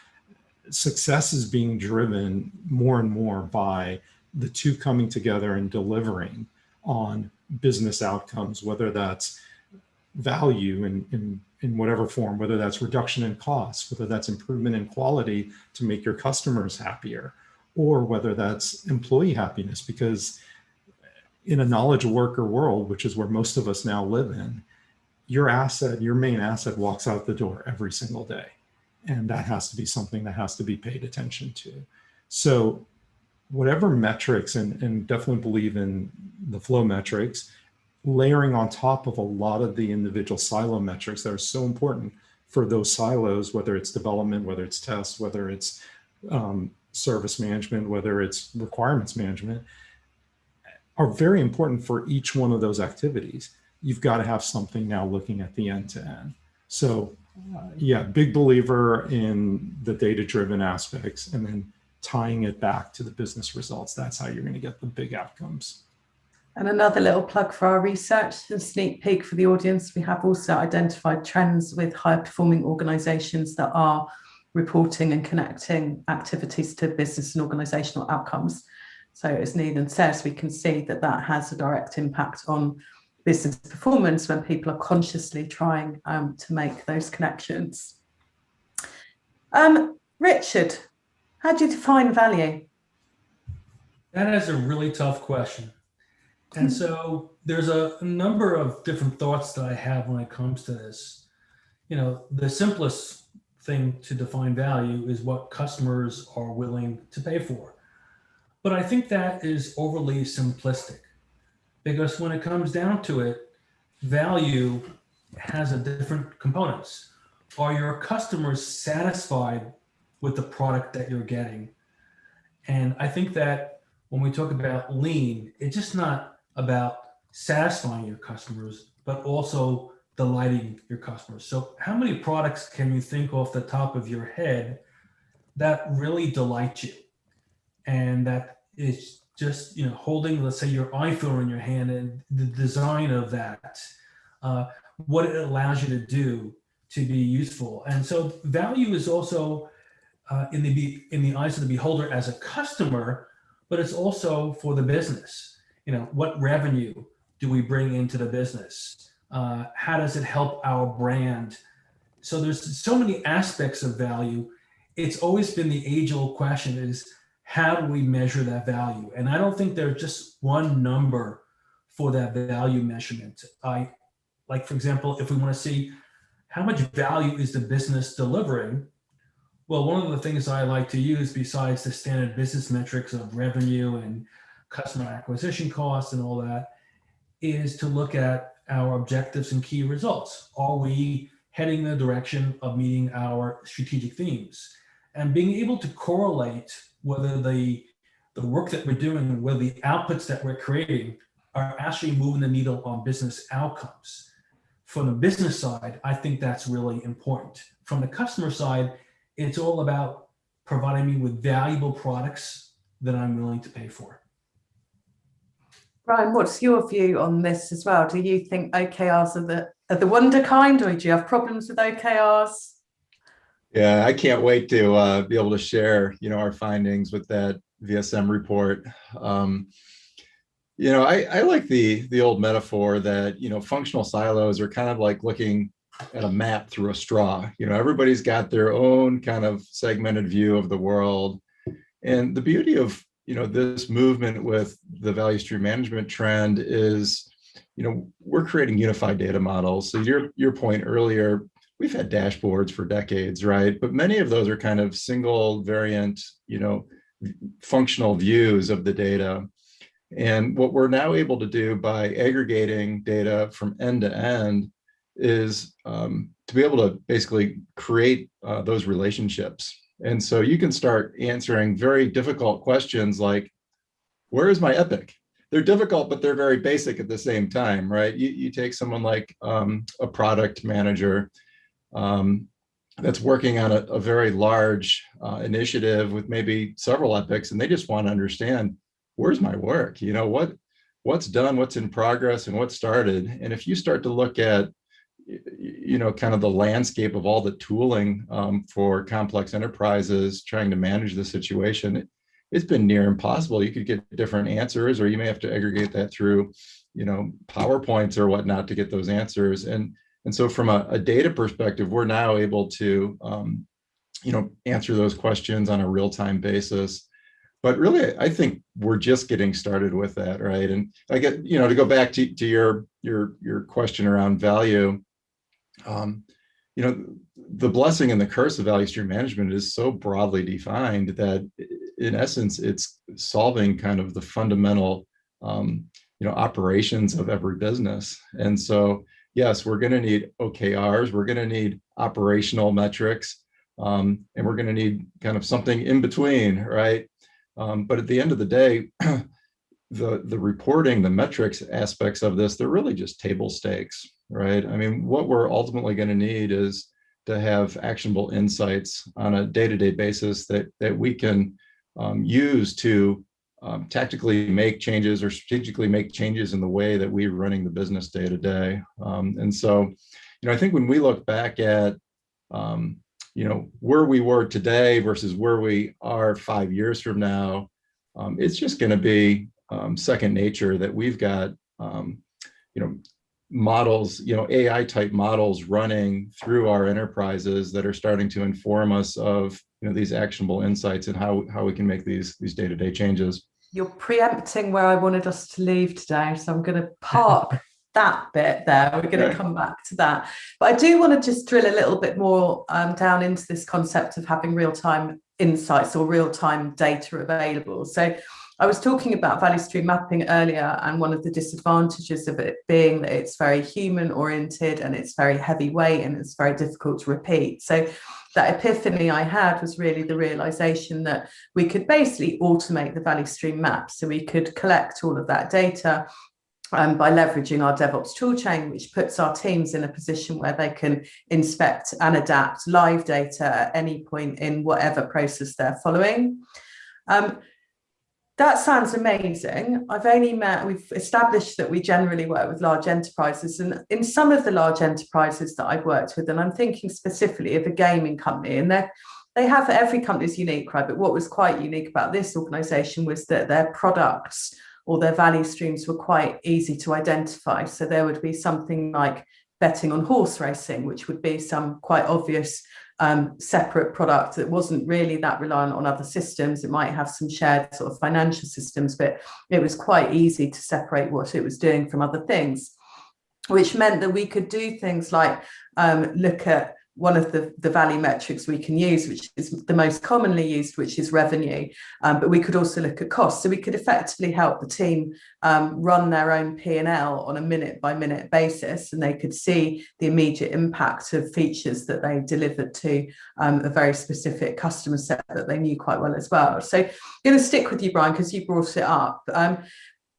Speaker 3: Success is being driven more and more by the two coming together and delivering on business outcomes, whether that's value in whatever form, whether that's reduction in costs, whether that's improvement in quality to make your customers happier, or whether that's employee happiness, because in a knowledge worker world, which is where most of us now live in, your main asset walks out the door every single day. And that has to be something that has to be paid attention to. So whatever metrics, and definitely believe in the flow metrics, layering on top of a lot of the individual silo metrics that are so important for those silos, whether it's development, whether it's tests, whether it's service management, whether it's requirements management, are very important for each one of those activities. You've got to have something now looking at the end to end. So yeah, big believer in the data-driven aspects and then tying it back to the business results. That's how you're going to get the big outcomes.
Speaker 1: And another little plug for our research, a sneak peek for the audience. We have also identified trends with higher performing organizations that are reporting and connecting activities to business and organizational outcomes. So as Neelan says, we can see that that has a direct impact on business performance when people are consciously trying to make those connections. Richard, how do you define value?
Speaker 6: That is a really tough question. And so there's a number of different thoughts that I have when it comes to this. The simplest thing to define value is what customers are willing to pay for. But I think that is overly simplistic, because when it comes down to it, value has a different components. Are your customers satisfied with the product that you're getting? And I think that when we talk about lean, it's just not about satisfying your customers, but also delighting your customers. So how many products can you think off the top of your head that really delight you and that is just holding, let's say, your iPhone in your hand and the design of that, what it allows you to do to be useful. And so value is also in the eyes of the beholder as a customer, but it's also for the business. What revenue do we bring into the business? How does it help our brand? So there's so many aspects of value. It's always been the age-old question is, how do we measure that value? And I don't think there's just one number for that value measurement. Like, for example, if we want to see how much value is the business delivering, well, one of the things I like to use, besides the standard business metrics of revenue and customer acquisition costs and all that, is to look at our objectives and key results. Are we heading in the direction of meeting our strategic themes? And being able to correlate whether the work that we're doing, whether the outputs that we're creating are actually moving the needle on business outcomes. From the business side, I think that's really important. From the customer side, it's all about providing me with valuable products that I'm willing to pay for.
Speaker 1: Brian, what's your view on this as well? Do you think OKRs are the wonder kind, or do you have problems with OKRs?
Speaker 5: Yeah, I can't wait to be able to share, our findings with that VSM report. I like the old metaphor that, functional silos are kind of like looking at a map through a straw. Everybody's got their own kind of segmented view of the world. And the beauty of, this movement with the value stream management trend is, we're creating unified data models. So your point earlier, we've had dashboards for decades, right? But many of those are kind of single variant, functional views of the data. And what we're now able to do by aggregating data from end to end is to be able to basically create those relationships. And so you can start answering very difficult questions like, where is my epic? They're difficult, but they're very basic at the same time, right? You take someone like a product manager that's working on a very large initiative with maybe several epics, and they just want to understand, where's my work? What's done, what's in progress, and what started. And if you start to look at kind of the landscape of all the tooling for complex enterprises trying to manage the situation, it's been near impossible. You could get different answers, or you may have to aggregate that through, PowerPoints or whatnot to get those answers. And so from a data perspective, we're now able to, answer those questions on a real-time basis. But really, I think we're just getting started with that, right? And I get, to go back to your question around value, the blessing and the curse of value stream management is so broadly defined that in essence, it's solving kind of the fundamental, operations of every business. And so, yes, we're going to need OKRs, we're going to need operational metrics, and we're going to need kind of something in between, right? But at the end of the day, the reporting, the metrics aspects of this, they're really just table stakes, right? I mean, what we're ultimately going to need is to have actionable insights on a day-to-day basis that we can use to tactically make changes or strategically make changes in the way that we're running the business day to day. And so, I think when we look back at, where we were today versus where we are 5 years from now, it's just going to be second nature that we've got, models, AI type models running through our enterprises that are starting to inform us of, these actionable insights and how we can make these day-to-day changes.
Speaker 1: You're preempting where I wanted us to leave today, so I'm going to park that bit there. We're going to come back to that. But I do want to just drill a little bit more down into this concept of having real-time insights or real-time data available. So I was talking about value stream mapping earlier, and one of the disadvantages of it being that it's very human oriented and it's very heavyweight and it's very difficult to repeat. So that epiphany I had was really the realization that we could basically automate the value stream map. So we could collect all of that data by leveraging our DevOps toolchain, which puts our teams in a position where they can inspect and adapt live data at any point in whatever process they're following. That sounds amazing. We've established that we generally work with large enterprises, and in some of the large enterprises that I've worked with, and I'm thinking specifically of a gaming company, and every company's unique, right? But what was quite unique about this organization was that their products or their value streams were quite easy to identify. So there would be something like betting on horse racing, which would be some quite obvious separate product that wasn't really that reliant on other systems. It might have some shared sort of financial systems, but it was quite easy to separate what it was doing from other things, which meant that we could do things like look at one of the value metrics we can use, which is the most commonly used, which is revenue. But we could also look at costs. So we could effectively help the team run their own P&L on a minute-by-minute basis, and they could see the immediate impact of features that they delivered to a very specific customer set that they knew quite well as well. So I'm going to stick with you, Brian, because you brought it up.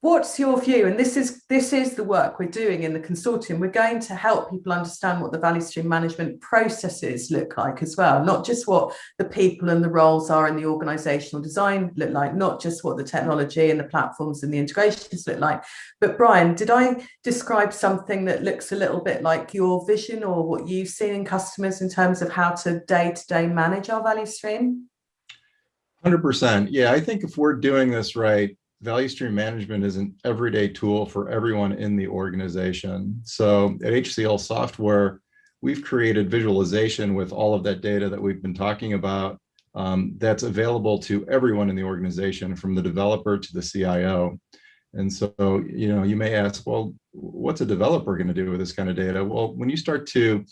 Speaker 1: What's your view? And this is the work we're doing in the consortium. We're going to help people understand what the value stream management processes look like as well, not just what the people and the roles are in the organizational design look like, not just what the technology and the platforms and the integrations look like. But Brian, did I describe something that looks a little bit like your vision or what you've seen in customers in terms of how to day-to-day manage our value stream?
Speaker 5: 100%. Yeah, I think if we're doing this right, value stream management is an everyday tool for everyone in the organization. So at HCL Software, we've created visualization with all of that data that we've been talking about that's available to everyone in the organization, from the developer to the CIO. And so, you may ask, well, what's a developer going to do with this kind of data? Well, when you start to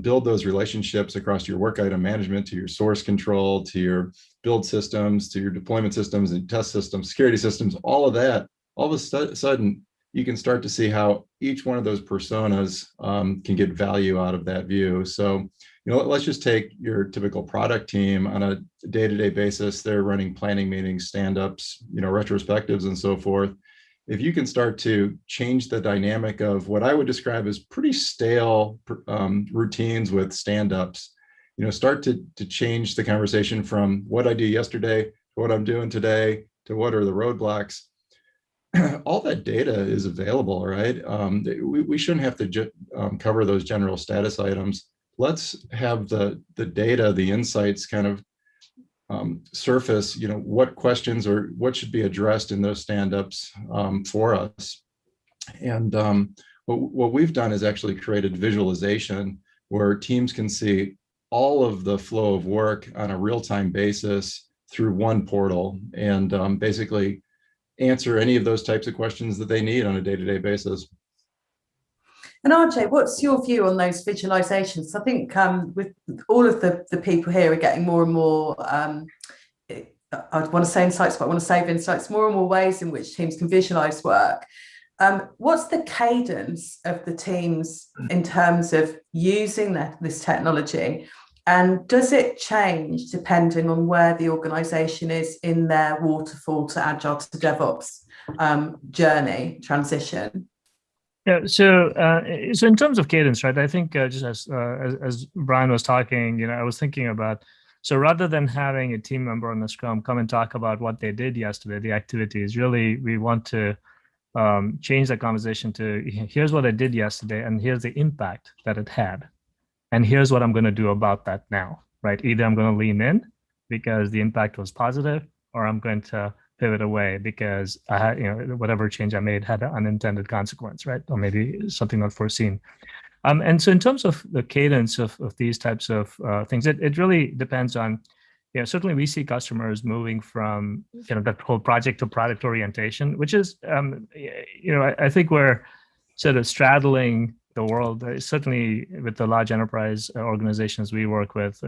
Speaker 5: build those relationships across your work item management, to your source control, to your build systems, to your deployment systems and test systems, security systems, all of that, all of a sudden, you can start to see how each one of those personas can get value out of that view. So, let's just take your typical product team on a day-to-day basis. They're running planning meetings, stand-ups, retrospectives, and so forth. If you can start to change the dynamic of what I would describe as pretty stale routines with stand-ups, start to change the conversation from what I do yesterday to what I'm doing today to what are the roadblocks. All that data is available, right? We shouldn't have to cover those general status items. Let's have the data, the insights kind of surface, what questions or what should be addressed in those stand-ups for us. And what we've done is actually created visualization where teams can see all of the flow of work on a real-time basis through one portal, and basically answer any of those types of questions that they need on a day-to-day basis.
Speaker 1: And RJ, what's your view on those visualizations? I think with all of the people here are getting more and more, I want to say insights, but I want to save insights, more and more ways in which teams can visualize work. What's the cadence of the teams in terms of using this technology? And does it change depending on where the organization is in their waterfall to agile to DevOps journey transition?
Speaker 7: Yeah, so in terms of cadence, right? I think just as Brian was talking, I was thinking about, so rather than having a team member on the Scrum come and talk about what they did yesterday, the activities, really we want to change the conversation to, here's what I did yesterday, and here's the impact that it had, and here's what I'm going to do about that now, right? Either I'm going to lean in because the impact was positive, or I'm going to pivot away because I had, whatever change I made had an unintended consequence, right? Or maybe something not foreseen. And so in terms of the cadence of these types of things, it really depends on, certainly we see customers moving from, that whole project to product orientation, which is, I think we're sort of straddling the world, certainly with the large enterprise organizations we work with.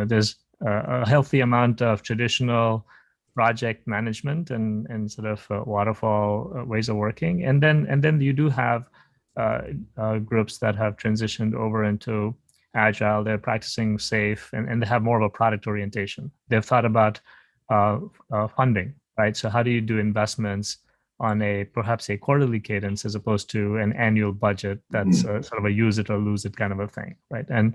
Speaker 7: There's a healthy amount of traditional project management and sort of waterfall ways of working, and then you do have groups that have transitioned over into agile. They're practicing safe, and they have more of a product orientation. They've thought about funding, right? So how do you do investments on perhaps a quarterly cadence as opposed to an annual budget that's sort of a use it or lose it kind of a thing, right? And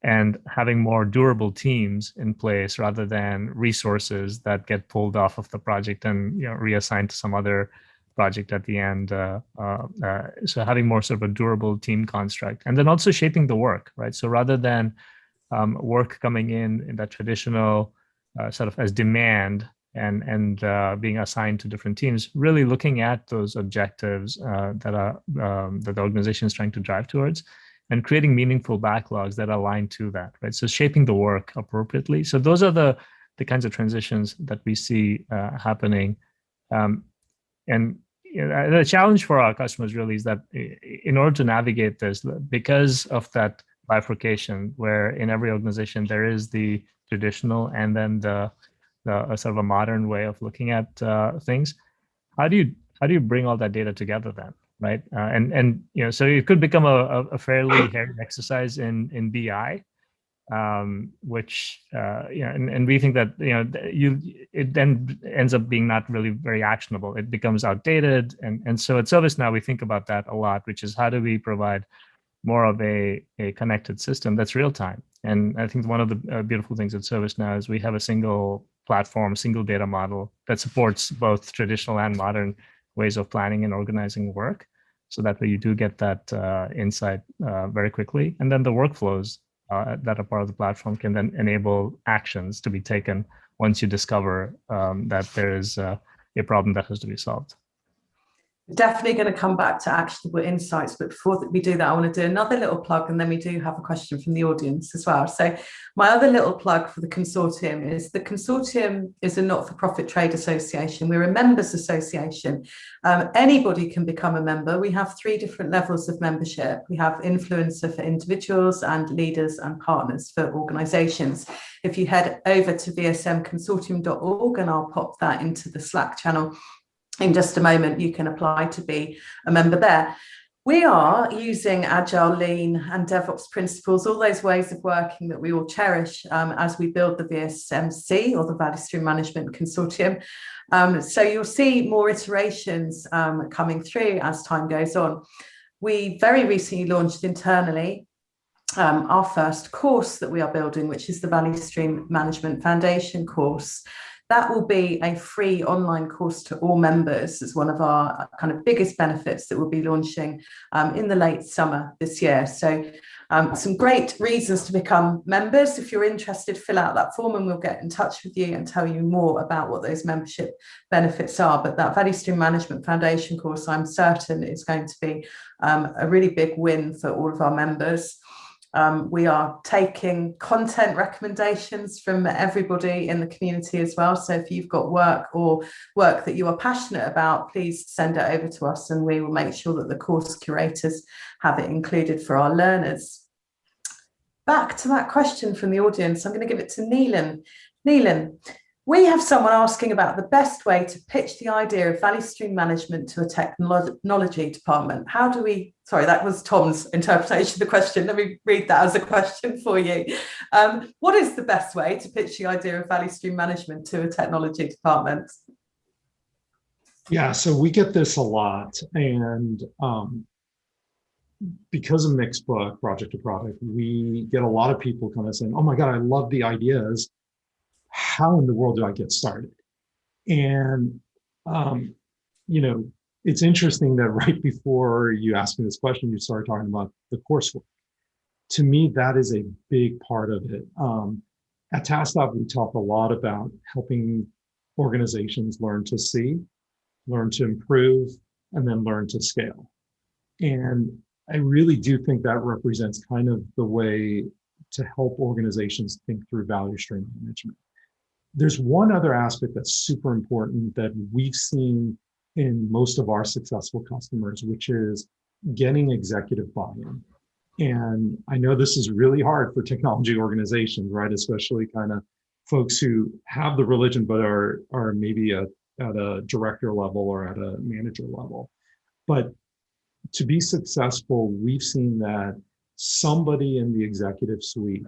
Speaker 7: and having more durable teams in place rather than resources that get pulled off of the project and reassigned to some other project at the end. So having more sort of a durable team construct, and then also shaping the work, right? So rather than work coming in that traditional sort of as demand and being assigned to different teams, really looking at those objectives that the organization is trying to drive towards, and creating meaningful backlogs that align to that, right? So shaping the work appropriately. So those are the kinds of transitions that we see happening. And the challenge for our customers really is that in order to navigate this, because of that bifurcation, where in every organization there is the traditional and then the sort of a modern way of looking at things, how do you bring all that data together then, right? And so it could become a fairly hairy exercise in BI. Which and we think that it then ends up being not really very actionable. It becomes outdated, and so at ServiceNow we think about that a lot, which is how do we provide more of a connected system that's real time. And I think one of the beautiful things at ServiceNow is we have a single platform, single data model that supports both traditional and modern ways of planning and organizing work, so that way you do get that insight very quickly, and then the workflows that are part of the platform can then enable actions to be taken once you discover that there is a problem that has to be solved.
Speaker 1: Definitely going to come back to actionable insights, but before we do that, I want to do another little plug, and then we do have a question from the audience as well. So my other little plug for the consortium is the consortium is a not-for-profit trade association. We're a members association. Anybody can become a member. We have 3 different levels of membership. We have influencer for individuals and leaders and partners for organizations. If you head over to vsmconsortium.org, and I'll pop that into the Slack channel in just a moment, you can apply to be a member there. We are using Agile, Lean, and DevOps principles, all those ways of working that we all cherish as we build the VSMC, or the Value Stream Management Consortium. So you'll see more iterations coming through as time goes on. We very recently launched internally our first course that we are building, which is the Value Stream Management Foundation course. That will be a free online course to all members. It's one of our kind of biggest benefits that we'll be launching in the late summer this year. So some great reasons to become members. If you're interested, fill out that form and we'll get in touch with you and tell you more about what those membership benefits are. But that Value Stream Management Foundation course, I'm certain is going to be a really big win for all of our members. We are taking content recommendations from everybody in the community as well. So if you've got work that you are passionate about, please send it over to us and we will make sure that the course curators have it included for our learners. Back to that question from the audience, I'm going to give it to Neelan. Neelan, we have someone asking about the best way to pitch the idea of value stream management to a technology department. How do we, sorry, that was Tom's interpretation of the question. Let me read that as a question for you. What is the best way to pitch the idea of value stream management to a technology department?
Speaker 3: Yeah, so we get this a lot. And because of Mixbook, project to product, we get a lot of people kind of saying, oh my God, I love the ideas. How in the world do I get started? And, it's interesting that right before you asked me this question, you started talking about the coursework. To me, that is a big part of it. At TaskStop, we talk a lot about helping organizations learn to see, learn to improve, and then learn to scale. And I really do think that represents kind of the way to help organizations think through value stream management. There's one other aspect that's super important that we've seen in most of our successful customers, which is getting executive buy-in. And I know this is really hard for technology organizations, right? Especially kind of folks who have the religion, but are maybe at a director level or at a manager level. But to be successful, we've seen that somebody in the executive suite,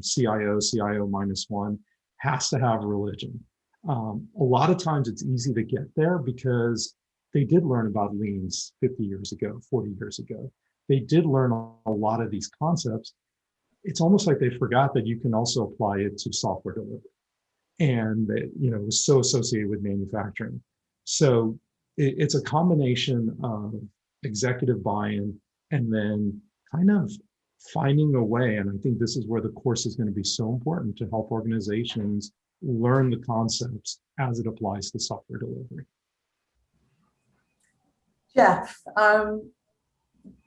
Speaker 3: CIO minus one, has to have religion. A lot of times it's easy to get there because they did learn about leans 50 years ago, 40 years ago. They did learn a lot of these concepts, it's almost like they forgot that you can also apply it to software delivery. And it was so associated with manufacturing. So it's a combination of executive buy-in and then kind of finding a way. And I think this is where the course is going to be so important to help organizations learn the concepts as it applies to software delivery.
Speaker 1: Jeff,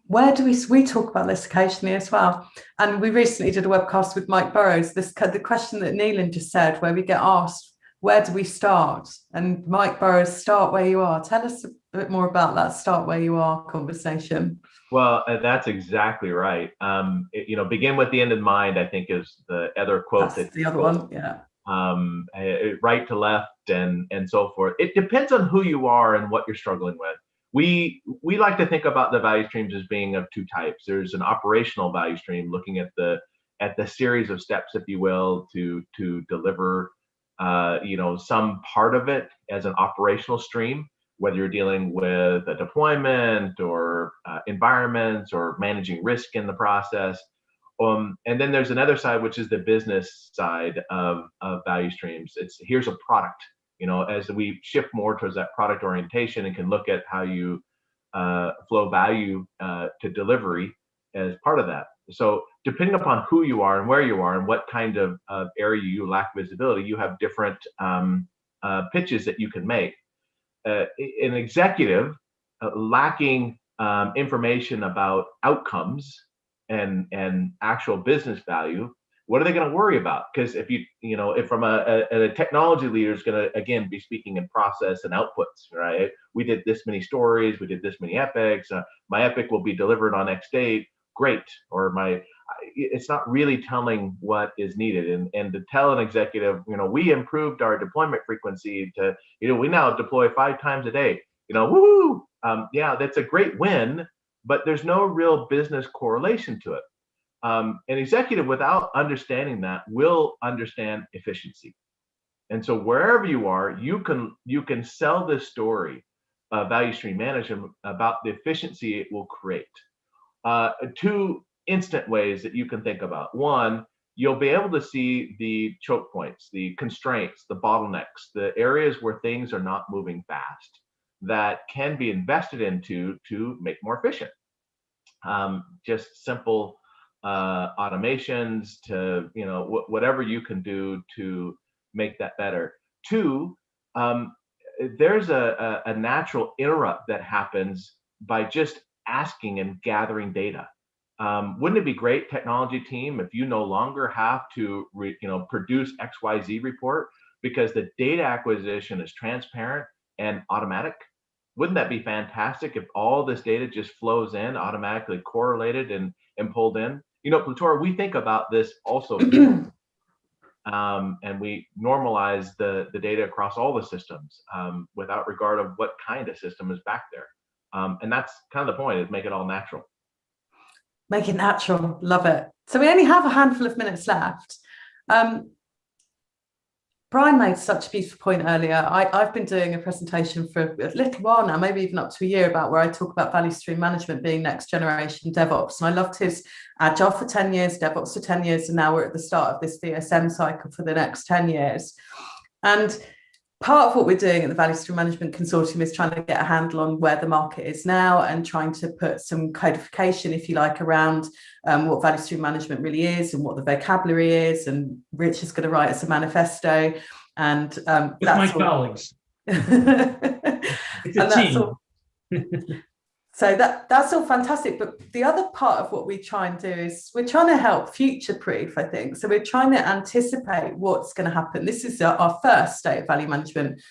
Speaker 1: where do we talk about this occasionally as well? And we recently did a webcast with Mike Burrows, the question that Neelan just said, where we get asked, where do we start? And Mike Burrows, start where you are. Tell us a bit more about that start where you are conversation.
Speaker 4: Well, that's exactly right. Begin with the end in mind, I think, is the other quote.
Speaker 1: That's the other one, yeah.
Speaker 4: Right to left and so forth. It depends on who you are and what you're struggling with. We like to think about the value streams as being of two types. There's an operational value stream, looking at the series of steps, if you will, to deliver some part of it as an operational stream, whether you're dealing with a deployment or environments or managing risk in the process. And then there's another side, which is the business side of value streams. Here's a product. As we shift more towards that product orientation and can look at how you flow value to delivery as part of that. So depending upon who you are and where you are and what kind of area you lack visibility, you have different pitches that you can make. An executive lacking information about outcomes and actual business value, what are they going to worry about? Because if from a technology leader is going to, again, be speaking in process and outputs, right? We did this many stories, we did this many epics, my epic will be delivered on X date, great. Or it's not really telling what is needed. And to tell an executive, we improved our deployment frequency to, we now deploy 5 times a day, woohoo! Yeah, that's a great win, but there's no real business correlation to it. An executive without understanding that will understand efficiency. And so wherever you are, you can sell this story, value stream management, about the efficiency it will create. 2 instant ways that you can think about. One, you'll be able to see the choke points, the constraints, the bottlenecks, the areas where things are not moving fast that can be invested into to make more efficient. Just simple automations to, whatever you can do to make that better. 2, there's a natural interrupt that happens by just asking and gathering data. Wouldn't it be great, technology team, if you no longer have to produce XYZ report because the data acquisition is transparent and automatic? Wouldn't that be fantastic if all this data just flows in, automatically correlated and pulled in? Plutora, we think about this also, and we normalize the data across all the systems without regard of what kind of system is back there. And that's kind of the point, is make it all natural.
Speaker 1: Make it natural, love it. So we only have a handful of minutes left. Brian made such a beautiful point earlier. I've been doing a presentation for a little while now, maybe even up to a year, about where I talk about value stream management being next generation DevOps. And I loved his Agile for 10 years, DevOps for 10 years, and now we're at the start of this VSM cycle for the next 10 years. And part of what we're doing at the Value Stream Management Consortium is trying to get a handle on where the market is now and trying to put some codification, if you like, around what value stream management really is and what the vocabulary is. And Rich is going to write us a manifesto. And
Speaker 6: with my colleagues. It's a team.
Speaker 1: So that's all fantastic. But the other part of what we try and do is we're trying to help future-proof, I think. So we're trying to anticipate what's going to happen. This is our first State of Value Management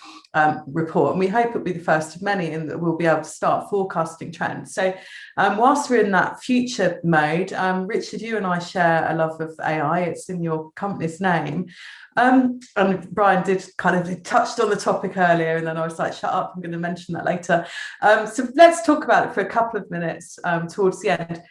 Speaker 1: report, and we hope it'll be the first of many, and that we'll be able to start forecasting trends. So whilst we're in that future mode, Richard, you and I share a love of AI. It's in your company's name. And Brian did touched on the topic earlier, and then I was like, shut up, I'm going to mention that later. So let's talk about it for a couple of minutes towards the end.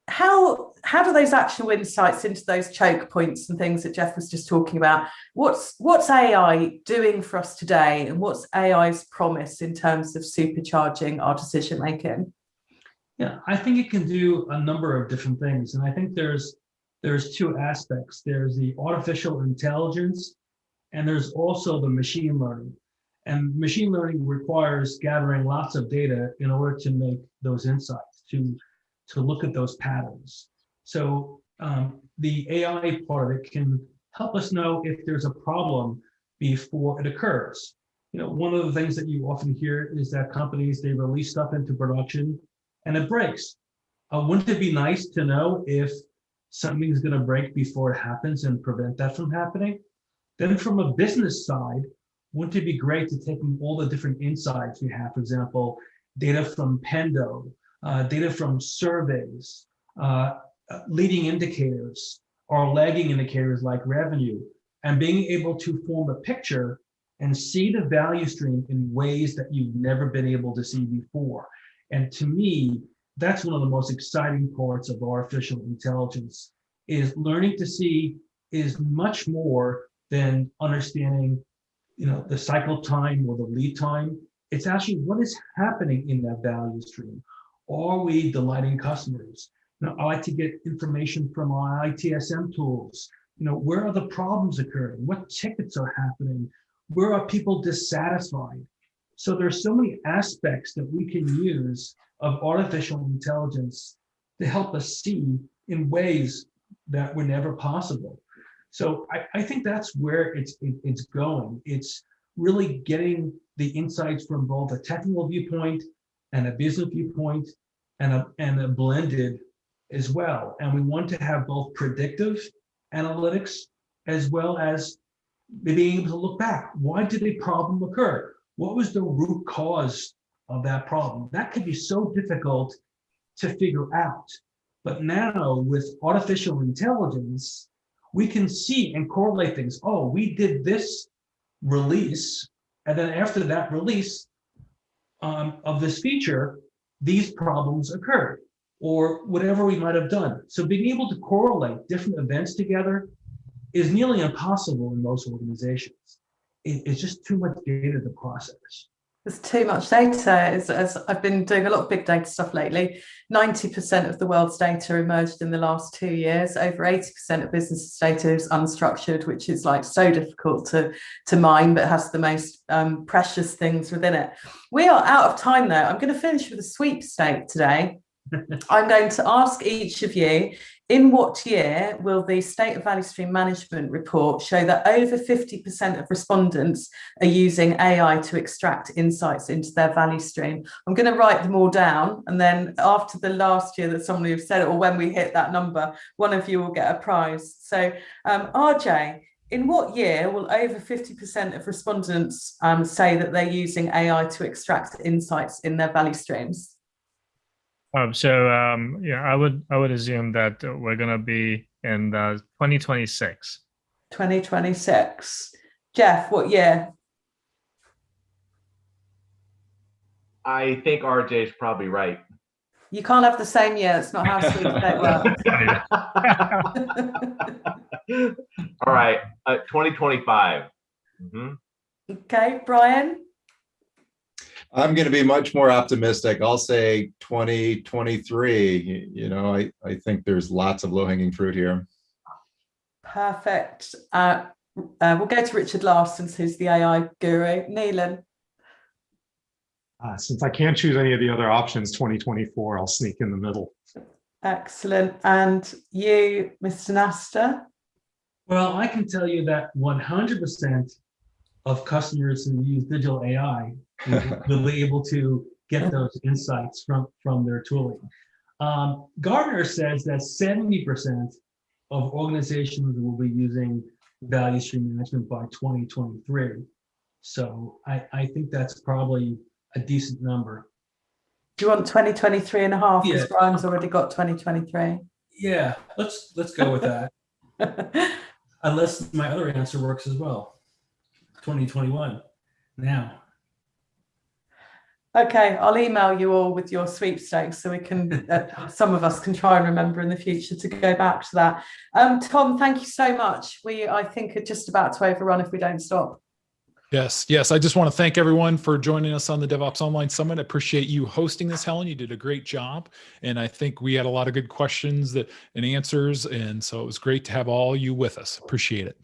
Speaker 1: How do those actionable insights into those choke points and things that Jeff was just talking about, what's AI doing for us today, and what's AI's promise in terms of supercharging our decision making?
Speaker 6: Yeah, I think it can do a number of different things. And I think there's there's two aspects. There's the artificial intelligence, and there's also the machine learning. And machine learning requires gathering lots of data in order to make those insights, to look at those patterns. So the AI part of it can help us know if there's a problem before it occurs. You know, one of the things that you often hear is that companies, they release stuff into production and it breaks. Wouldn't it be nice to know if something's going to break before it happens and prevent that from happening? Then from a business side, wouldn't it be great to take all the different insights we have, for example, data from Pendo, data from surveys, leading indicators or lagging indicators like revenue, and being able to form a picture and see the value stream in ways that you've never been able to see before. And to me, that's one of the most exciting parts of artificial intelligence, is learning to see is much more than understanding, you know, the cycle time or the lead time. It's actually what is happening in that value stream. Are we delighting customers? You know, I like to get information from our ITSM tools. You know, where are the problems occurring? What tickets are happening? Where are people dissatisfied? So there's so many aspects that we can use of artificial intelligence to help us see in ways that were never possible. So I think that's where it's going. It's really getting the insights from both a technical viewpoint and a business viewpoint and a blended as well. And we want to have both predictive analytics as well as being able to look back. Why did a problem occur? What was the root cause of that problem? That could be so difficult to figure out. But now with artificial intelligence, we can see and correlate things. Oh, we did this release, and then after that release of this feature, these problems occurred, or whatever we might have done. So being able to correlate different events together is nearly impossible in most organizations. It's just too much data to process.
Speaker 1: There's too much data. As I've been doing a lot of big data stuff lately, 90% of the world's data emerged in the last 2 years. Over 80% of business data is unstructured, which is like so difficult to mine, but has the most precious things within it. We are out of time though. I'm going to finish with a sweepstake today. I'm going to ask each of you, in what year will the State of Value Stream Management report show that over 50% of respondents are using AI to extract insights into their value stream? I'm going to write them all down, and then after the last year that somebody has said it, or when we hit that number, one of you will get a prize. So RJ, in what year will over 50% of respondents say that they're using AI to extract insights in their value streams?
Speaker 7: Yeah, I would assume that we're gonna be in 2026.
Speaker 1: 2026. Jeff, what year?
Speaker 4: I think RJ is probably right.
Speaker 1: You can't have the same year. It's not how sweepstake works.
Speaker 4: All right, 2025. Mm-hmm.
Speaker 1: Okay, Brian?
Speaker 5: I'm going to be much more optimistic. I'll say 2023. You know, I think there's lots of low-hanging fruit here.
Speaker 1: Perfect. We'll go to Richard last, since he's the AI guru. Neelan?
Speaker 3: Since I can't choose any of the other options, 2024, I'll sneak in the middle.
Speaker 1: Excellent. And you, Mr. Nasta?
Speaker 6: Well, I can tell you that 100% of customers who use digital AI will be able to get those insights from their tooling. Gartner says that 70% of organizations will be using value stream management by 2023. So I think that's probably a decent number.
Speaker 1: Do you want 2023 and a half?
Speaker 6: Yeah.
Speaker 1: Because Brian's already got 2023.
Speaker 6: Yeah, let's go with that. Unless my other answer works as well. 2021 now.
Speaker 1: Okay, I'll email you all with your sweepstakes so we can, some of us can try and remember in the future to go back to that. Tom, thank you so much. I think, are just about to overrun if we don't stop.
Speaker 2: Yes, yes. I just want to thank everyone for joining us on the DevOps Online Summit. I appreciate you hosting this, Helen. You did a great job. And I think we had a lot of good questions and answers. And so it was great to have all you with us. Appreciate it.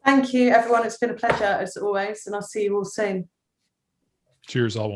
Speaker 1: Thank you, everyone. It's been a pleasure as always, and I'll see you all soon.
Speaker 2: Cheers, all.